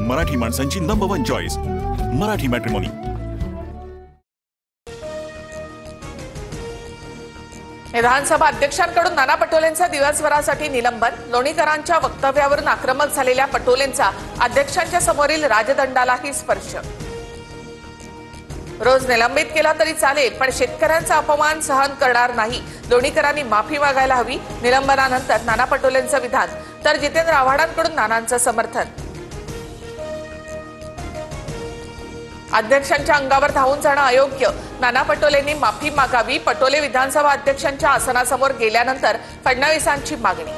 मराठी माणसांची number 1 choice Marathi matrimony. विधानसभा अध्यक्षांकडून नाना पटोलेंचं दिवसभरासाठी निलंबन। लोणीकरांच्या वक्तव्यावरून आक्रमक झालेल्या पटोलेंचा अध्यक्षांच्या समोरील राजदंडालाही स्पर्श। रोज निलंबित केला तरी चालेल, पण शेतकऱ्यांचा अपमान सहन करणार नाही। लोणीकरांनी माफी मागायला हवी। निलंबनानंतर नाना पटोलेंचं विधान, तर जितेंद्र आव्हाडांकडून नानांचं समर्थन। अध्यक्षांच्या अंगावर धावून जाणं अयोग्य, नाना पटोलेंनी माफी मागावी। पटोले विधानसभा अध्यक्षांच्या आसनासमोर गेल्यानंतर फडणवीसांची मागणी।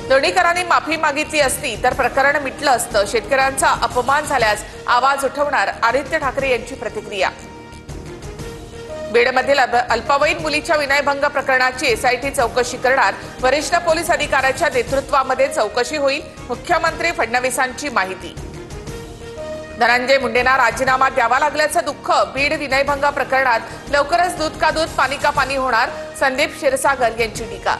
लोणीकरांनी माफी मागितली असती तर प्रकरण मिटलं असतं। शेतकऱ्यांचा अपमान झाल्यास आवाज उठवणार, आदित्य ठाकरे यांची प्रतिक्रिया। बीडमधील अल्पवयीन मुलीच्या विनयभंग प्रकरणाची एसआयटी चौकशी करणार। वरिष्ठ पोलीस अधिकाऱ्याच्या नेतृत्वामध्ये चौकशी होईल, मुख्यमंत्री फडणवीसांची माहिती। धनंजय मुंडेंना राजीनामा द्यावा लागल्याचं दुःख। बीड विनयभंग प्रकरणात लवकरच दूध का दूध पाणी का पाणी होणार, संदीप क्षीरसागर यांची टीका।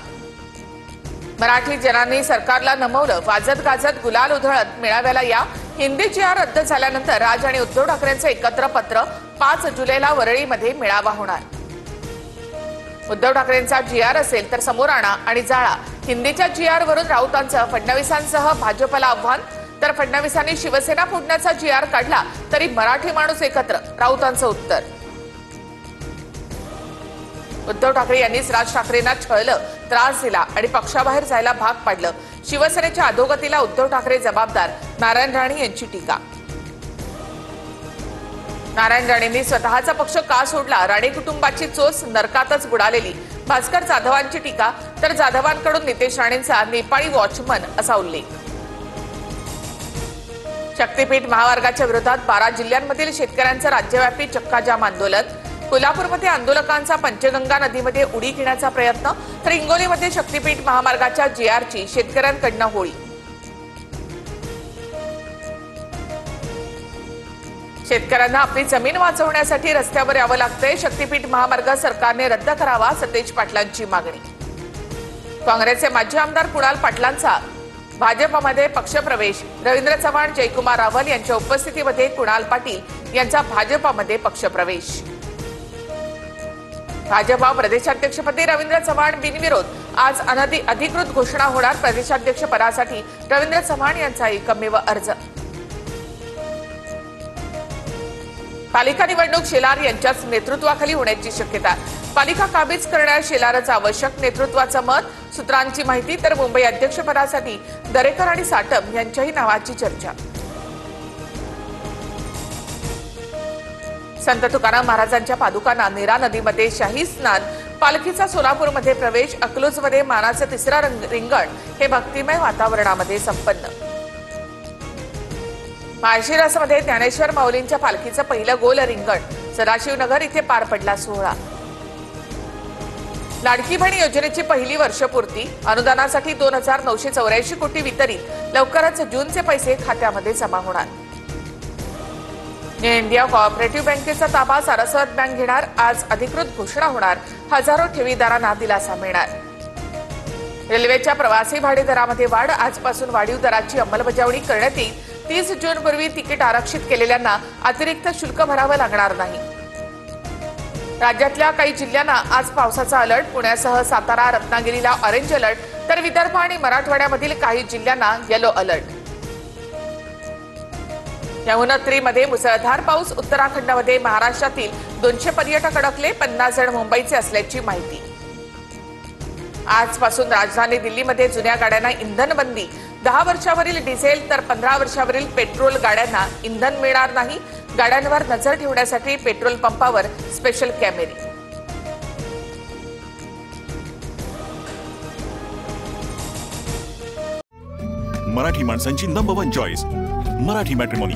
मराठी जनांनी सरकारला नमवलं, वाजत गाजत गुलाल उधळत मेळाव्याला या। हिंदी GR रद्द झाल्यानंतर राज आणि उद्धव ठाकरेंचं एकत्र पत्र। 5 जुलैला वरळीमध्ये मेळावा होणार। उद्धव ठाकरेंचा GR असेल तर समोर आणा आणि जाळा। हिंदीच्या GR वरून राऊतांचं फडणवीसांसह भाजपला आव्हान, तर फडणवीसांनी शिवसेना फोडण्याचा GR काढला तरी मराठी माणूस एकत्र, राऊतांचं उत्तर। उद्धव ठाकरे यांनीच राज ठाकरेंना छळलं, त्रास दिला आणि पक्षाबाहेर जायला भाग पाडलं। शिवसेनेच्या अधोगतीला उद्धव ठाकरे जबाबदार, नारायण राणे यांची टीका। नारायण राणेंनी स्वतःचा पक्ष का सोडला, राणे कुटुंबाची चोच नरकातच बुडालेली। भास्कर जाधवांची टीका, तर जाधवांकडून नितेश राणेंचा नेपाळी वॉचमन असा उल्लेख। शक्तीपीठ महामार्गाच्या विरोधात 12 जिल्ह्यांमधील शेतकऱ्यांचं राज्यव्यापी चक्काजाम आंदोलन। कोल्हापूरमध्ये आंदोलकांचा पंचगंगा नदीमध्ये उडी घेण्याचा प्रयत्न, तर हिंगोलीमध्ये शक्तीपीठ महामार्गाच्या GRची शेतकऱ्यांकडनं होळी। शेतकऱ्यांना आपली जमीन वाचवण्यासाठी रस्त्यावर यावं लागतंय। शक्तीपीठ महामार्ग सरकारने रद्द करावा, सतेज पाटलांची मागणी। काँग्रेसचे माजी आमदार कुणाल पाटलांचा भाजपमध्ये पक्षप्रवेश। रवींद्र चव्हाण, जयकुमार रावल यांच्या उपस्थितीमध्ये कुणाल पाटील यांचा भाजपमध्ये पक्षप्रवेश। भाजपा प्रदेशाध्यक्षपदी रवींद्र चव्हाण बिनविरोध। आज अधिकृत घोषणा होणार। प्रदेशाध्यक्ष पदासाठी रवींद्र चव्हाण यांचा एकमेव अर्ज। पालिका निवडणूक शेलार यांच्याच नेतृत्वाखाली होण्याची शक्यता। पालिका काबीज करण्यास शेलारचं आवश्यक नेतृत्वाचं मत, सूत्रांची माहिती। तर मुंबई अध्यक्षपदासाठी दरेकर आणि साटम यांच्याही नावाची चर्चा। संत तुकाराम महाराजांच्या पादुकांना नीरा नदीमध्ये शाही स्नान। पालखीचा सोलापूरमध्ये प्रवेश। अकलूजमध्ये मानाचं तिसरा रिंगण हे भक्तिमय वातावरणामध्ये संपन्न। माळशिरसमध्ये ज्ञानेश्वर माऊलींच्या पालखीचं पहिलं गोल रिंगण। सदाशिवनगर इथे पार पडला सोहळा। लाडकी बहीण योजनेची पहिली वर्षपूर्ती। अनुदानासाठी 2984 कोटी वितरित। लवकरच जूनचे पैसे खात्यामध्ये जमा होणार। न्यू इंडिया कोऑपरेटिव्ह बँकेचा ताबा सारस्वत बँक घेणार। आज अधिकृत घोषणा होणार। हजारो ठेवीदारांना दिलासा मिळणार। रेल्वेच्या प्रवासी भाडे दरामध्ये वाढ। आजपासून वाढीव दराची अंमलबजावणी करण्यात येईल। 30 जूनपूर्वी तिकीट आरक्षित केलेल्यांना अतिरिक्त शुल्क भरावं लागणार नाही। राज्यातल्या काही जिल्ह्यांना आज पावसाचा अलर्ट। पुण्यासह सातारा, रत्नागिरीला ऑरेंज अलर्ट, तर विदर्भ आणि मराठवाड्यामधील काही जिल्ह्यांना येलो अलर्ट। यमुनोत्रीमध्ये मुसळधार पाऊस। उत्तराखंडमध्ये महाराष्ट्रातील 200 पर्यटक अडकले। 50 जण मुंबईचे असल्याची माहिती। आजपासून राजधानी दिल्लीमध्ये जुन्या गाड्यांना इंधन बंदी। 10 वर्षावरील डिझेल तर 15 वर्षावरील पेट्रोल गाड्यांना इंधन मिळणार नाही। गाड्यांवर नजर ठेवण्यासाठी पेट्रोल पंपावर स्पेशल कॅमेरे। मराठी माणसांची नंबर 1 चॉईस मराठी मॅट्रिमोनी।